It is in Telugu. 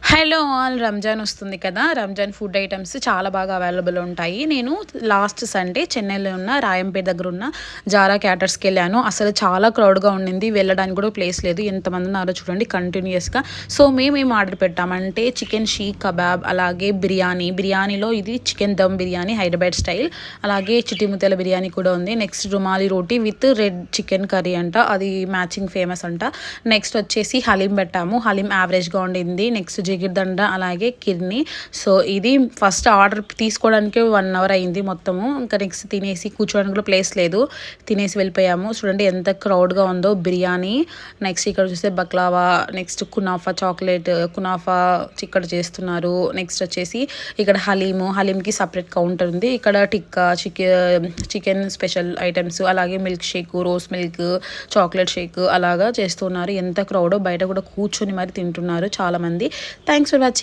హలో ఆల్ రంజాన్ వస్తుంది కదా. రంజాన్ ఫుడ్ ఐటమ్స్ చాలా బాగా అవైలబుల్ ఉంటాయి. నేను లాస్ట్ సండే చెన్నైలో ఉన్న రాయంపేట దగ్గర ఉన్న జారా క్యాటర్స్కి వెళ్ళాను. అసలు చాలా క్రౌడ్గా ఉండింది, వెళ్ళడానికి కూడా ప్లేస్ లేదు. ఎంతమంది ఉన్నారో చూడండి కంటిన్యూస్గా. సో మేము ఆర్డర్ పెట్టామంటే చికెన్ షీక్ కబాబ్, అలాగే బిర్యానీలో ఇది చికెన్ దమ్ బిర్యానీ హైదరాబాద్ స్టైల్, అలాగే చిటిముతల బిర్యానీ కూడా ఉంది. Next rumali roti with red chicken curry అంట, అది మ్యాచింగ్ ఫేమస్ అంట. నెక్స్ట్ వచ్చేసి హలీం పెట్టాము, హలీం యావరేజ్గా ఉండింది. నెక్స్ట్ జిగిర్దండ, అలాగే కిడ్నీ. సో ఇది ఫస్ట్ ఆర్డర్ తీసుకోవడానికి 1 అవర్ అయింది మొత్తము. ఇంకా నెక్స్ట్ తినేసి కూర్చోడానికి కూడా ప్లేస్ లేదు, తినేసి వెళ్ళిపోయాము. చూడండి ఎంత క్రౌడ్గా ఉందో. బిర్యానీ, నెక్స్ట్ ఇక్కడ చూస్తే baklava, next kunafa chocolate, kunafa ఇక్కడ చేస్తున్నారు. నెక్స్ట్ వచ్చేసి ఇక్కడ హలీంకి సపరేట్ కౌంటర్ ఉంది. ఇక్కడ టిక్కా, చికెన్ స్పెషల్ ఐటమ్స్, అలాగే milk shake, rose milk, chocolate shake అలాగా చేస్తున్నారు. ఎంత క్రౌడ్, బయట కూడా కూర్చొని మరి తింటున్నారు చాలామంది. Thanks for watching.